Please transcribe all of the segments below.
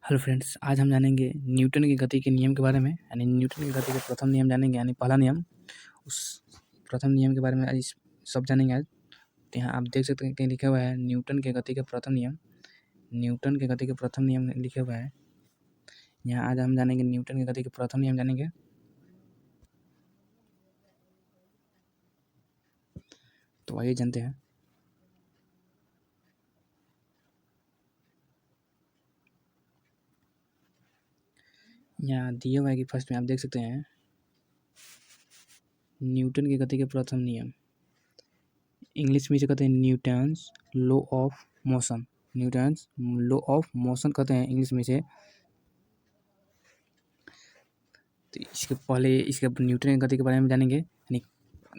Hello friends, आज हम जानेंगे न्यूटन की गति के नियम के बारे में। यानी न्यूटन की गति का प्रथम नियम जानेंगे, यानी पहला नियम। उस प्रथम नियम के बारे में आज सब जानेंगे आज। तो यहाँ आप देख सकते हैं कहीं लिखा हुआ है न्यूटन के गति का प्रथम नियम। न्यूटन के गति का प्रथम नियम लिखा हुआ है यहाँ। आज हम जानेंगे न्यूटन की गति के प्रथम नियम जानेंगे। तो आइए जानते हैं। यहाँ दिया हुआ है कि फर्स्ट में आप देख सकते हैं न्यूटन की गति के प्रथम नियम। इंग्लिश में इसे कहते हैं Newton's law of motion. Newton's law of motion कहते हैं इंग्लिश में इसे। तो इसके पहले इसके न्यूटन की गति के बारे में जानेंगे। यानी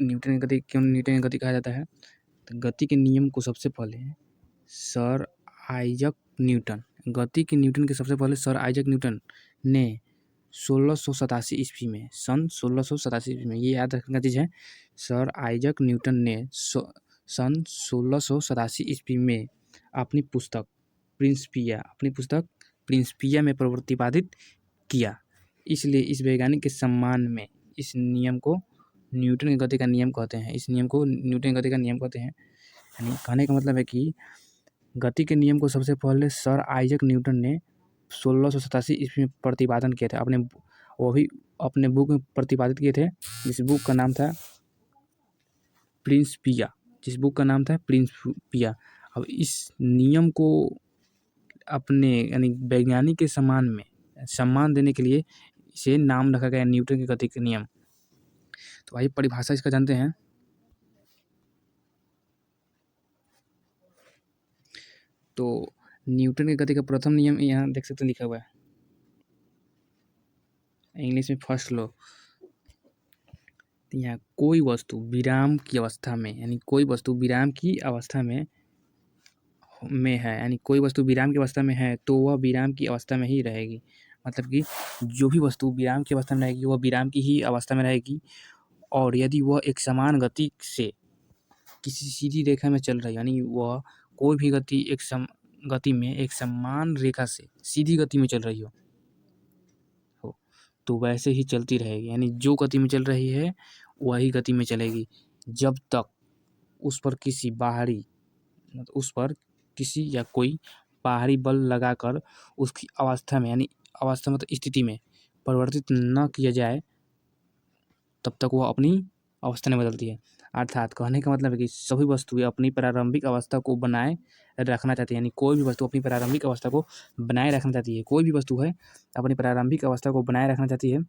न्यूटन की गति, क्यों न्यूटन की गति कहा जाता है। तो गति के नियम को सबसे पहले सर आइजक न्यूटन, गति के न्यूटन के सबसे पहले सर आइजक न्यूटन ने 1687 ईस्वी में, सन 1687 ईस्वी में, ये याद रखने का चीज़ है। सर आइजक न्यूटन ने सन 1687 ईस्वी में अपनी पुस्तक प्रिंसिपिया में प्रतिपादित किया। इसलिए इस वैज्ञानिक के सम्मान में इस नियम को न्यूटन की गति का नियम कहते हैं। इस नियम को न्यूटन की गति का नियम कहते हैं। यानी कहने का मतलब है कि गति के नियम को सबसे पहले सर आइजक न्यूटन ने 1687 ईस्वी में प्रतिपादन किए थे। वो भी अपने बुक में प्रतिपादित किए थे। इस बुक का नाम था प्रिंसिपिया। अब इस नियम को अपने यानी वैज्ञानिक के सम्मान देने के लिए इसे नाम रखा गया न्यूटन की गति के नियम। तो आइए परिभाषा इसका जानते हैं। तो न्यूटन की गति का प्रथम नियम यहाँ देख सकते हैं लिखा हुआ है इंग्लिश में फर्स्ट लॉ। तो यहाँ कोई वस्तु विराम की अवस्था में, यानी कोई वस्तु विराम की अवस्था में है, यानी कोई वस्तु विराम की अवस्था में है तो वह विराम की अवस्था में ही रहेगी। मतलब कि जो भी वस्तु विराम की अवस्था में रहेगी वह विराम की ही अवस्था में रहेगी। और यदि वह एक समान गति से किसी सीधी रेखा में चल रही है, यानी वह कोई भी गति गति में एक समान रेखा से सीधी गति में चल रही हो तो वैसे ही चलती रहेगी। यानी जो गति में चल रही है वही गति में चलेगी जब तक उस पर किसी या कोई बाहरी बल लगाकर उसकी अवस्था में, यानी अवस्था मतलब स्थिति में परिवर्तित न किया जाए, तब तक वह अपनी अवस्था नहीं बदलती है। अर्थात कहने का मतलब है कि सभी वस्तुएं अपनी प्रारंभिक अवस्था को बनाए रखना चाहती है। यानी कोई भी वस्तु अपनी प्रारंभिक अवस्था को बनाए रखना चाहती है। कोई भी वस्तु है अपनी प्रारंभिक अवस्था को बनाए रखना चाहती है।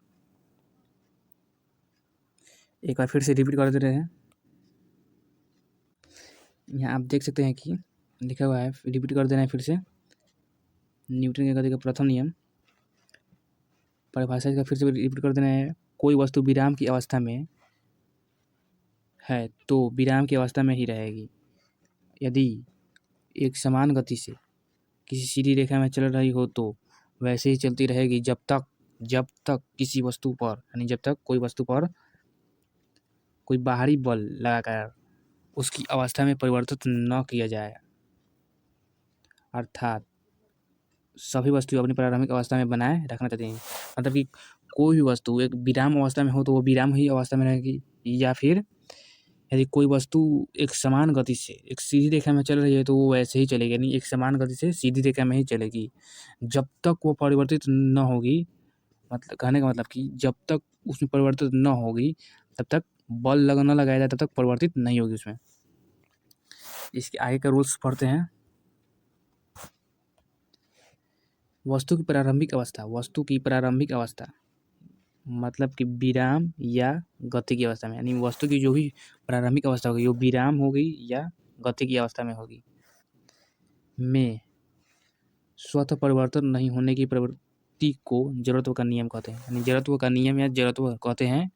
एक बार फिर से रिपीट कर दे रहे हैं। यहाँ आप देख सकते हैं कि लिखा हुआ है, रिपीट कर देना है फिर से। न्यूटन की गति का प्रथम नियम, परिभाषा इसका फिर से रिपीट कर देना है। कोई वस्तु विराम की अवस्था में है तो विराम की अवस्था में ही रहेगी। यदि एक समान गति से किसी सीधी रेखा में चल रही हो तो वैसे ही चलती रहेगी जब तक किसी वस्तु पर, यानी जब तक कोई वस्तु पर कोई बाहरी बल लगाकर उसकी अवस्था में परिवर्तित न किया जाए। अर्थात सभी वस्तु अपनी प्रारंभिक अवस्था में बनाए रखना चाहती हैं। मतलब कि कोई भी वस्तु एक विराम अवस्था में हो तो वो विराम ही अवस्था में रहेगी, या फिर यदि कोई वस्तु एक समान गति से एक सीधी रेखा में चल रही है तो वो वैसे ही चलेगी। यानी एक समान गति से सीधी रेखा में ही चलेगी जब तक वो परिवर्तित न होगी। मतलब कहने का मतलब कि जब तक उसमें परिवर्तित न होगी तब तक बल न लगाया जाए तब तक परिवर्तित नहीं होगी उसमें। इसके आगे का रूल्स पढ़ते हैं। वस्तु की प्रारंभिक अवस्था मतलब कि विराम या गति की अवस्था में, यानी वस्तु की जो भी प्रारंभिक अवस्था होगी वो विराम होगी या गति की अवस्था में होगी, में स्वतः परिवर्तन नहीं होने की प्रवृत्ति को जड़त्व का नियम कहते हैं। यानी जड़त्व का नियम या जड़त्व कहते हैं।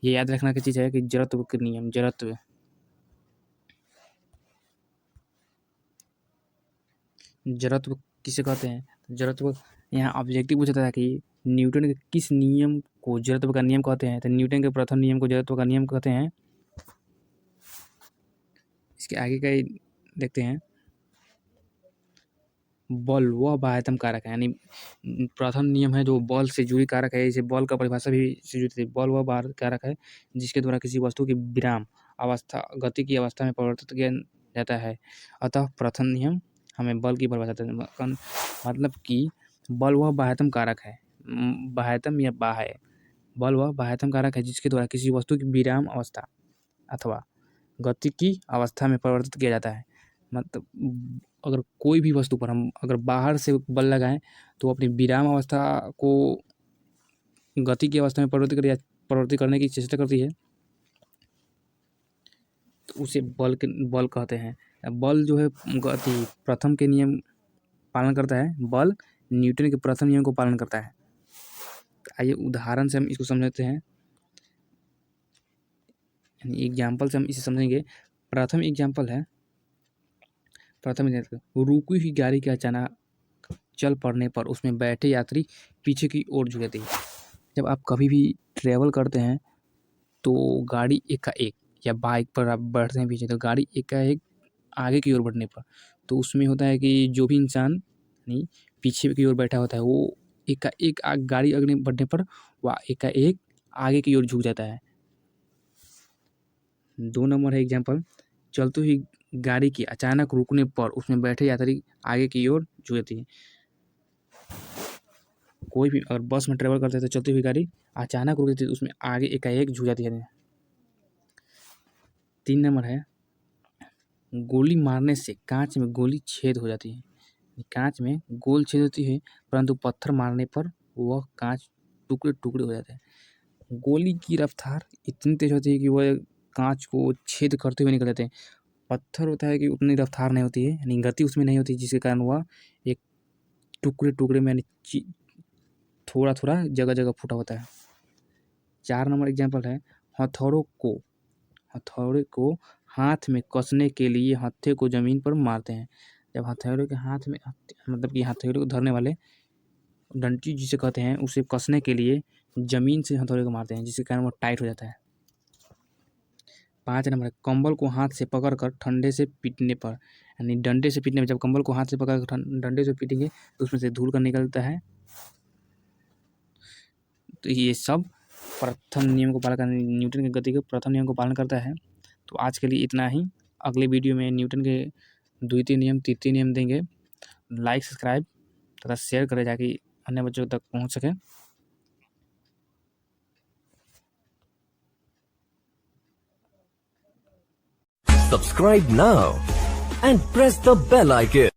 ये याद रखना की चीज़ है कि जड़त्व के नियम, जड़त्व किसे कहते हैं। जड़त्व यहाँ ऑब्जेक्टिव पूछता था कि न्यूटन के किस नियम को जड़त्व का नियम कहते हैं। तो न्यूटन के प्रथम नियम को जड़त्व का नियम कहते हैं। इसके आगे का देखते हैं। बल वह बाह्यतम कारक है, यानी प्रथम नियम है जो बल से जुड़ी कारक है, इसे बल का परिभाषा भी से जुड़ी थी। बल वह बाह्य कारक है जिसके द्वारा किसी वस्तु की विराम अवस्था गति की अवस्था में परिवर्तित किया जाता है। अतः प्रथम नियम हमें बल की परिभाषा देता है। मतलब कि बल वह बाह्यतम कारक है, बाह्यतम या बाह्य बल वह बाह्यतम कारक है जिसके द्वारा किसी वस्तु की विराम अवस्था अथवा गति की अवस्था में परिवर्तित किया जाता है। मतलब अगर कोई भी वस्तु पर हम अगर बाहर से बल लगाएं तो अपनी विराम अवस्था को गति की अवस्था में परिवर्तित करने की चेष्टा करती है, तो उसे बल कहते हैं। बल जो है गति प्रथम के नियम पालन करता है, बल न्यूटन के प्रथम नियम को पालन करता है। आइए उदाहरण से हम इसको समझते हैं, एग्जाम्पल से हम इसे समझेंगे। प्रथम एग्जाम्पल रुकी हुई गाड़ी के अचानक चल पड़ने पर उसमें बैठे यात्री पीछे की ओर झुक जाते हैं। जब आप कभी भी ट्रैवल करते हैं तो गाड़ी एकाएक या बाइक पर आप बैठते हैं पीछे, तो गाड़ी एकाएक आगे की ओर बढ़ने पर तो उसमें होता है कि जो भी इंसान नहीं पीछे की ओर बैठा होता है वो एकाएक गाड़ी आगे बढ़ने पर वह एकाएक आगे की ओर झुक जाता है। 2 नंबर है एग्जाम्पल, चलती हुई गाड़ी के अचानक रुकने पर उसमें बैठे यात्री आगे की ओर झुक जाती है। कोई भी अगर बस में ट्रेवल करते हैं तो चलती हुई गाड़ी अचानक रुक जाती है, उसमें आगे एकाएक झुक जाती है। 3 नंबर है, गोली मारने से कांच में गोली छेद हो जाती है। कांच में गोल छेद होती है परंतु पत्थर मारने पर वह कांच टुकड़े टुकड़े हो जाते हैं। गोली की रफ्तार इतनी तेज होती है कि वह कांच को छेद करते हुए निकल जाते हैं। पत्थर होता है कि उतनी रफ्तार नहीं होती है, यानी गति उसमें नहीं होती, जिसके कारण वह एक टुकड़े टुकड़े में यानी थोड़ा थोड़ा जगह जगह फूटा होता है। 4 नंबर एग्जाम्पल है, हथौड़े को हाथ में कसने के लिए हत्थे को जमीन पर मारते हैं। जब हथौड़े के हाथ में मतलब कि हथौड़े को धरने वाले डंटी जिसे कहते हैं उसे कसने के लिए जमीन से हथौड़े को मारते हैं, जिसके कारण वो टाइट हो जाता है। 5 नंबर है, कंबल को हाथ से पकड़कर ठंडे से पीटने पर, यानी डंडे से पीटने में, जब कंबल को हाथ से पकड़कर डंडे से पीटेंगे तो उसमें से धूल का निकलता है। तो ये सब प्रथम नियम को पालन करने, न्यूटन की गति के प्रथम नियम को पालन करता है। तो आज के लिए इतना ही। अगले वीडियो में न्यूटन के द्वितीय नियम तृतीय नियम देंगे। लाइक सब्सक्राइब तथा शेयर करें ताकि अन्य बच्चों तक पहुंच सके। Subscribe now and press the bell icon.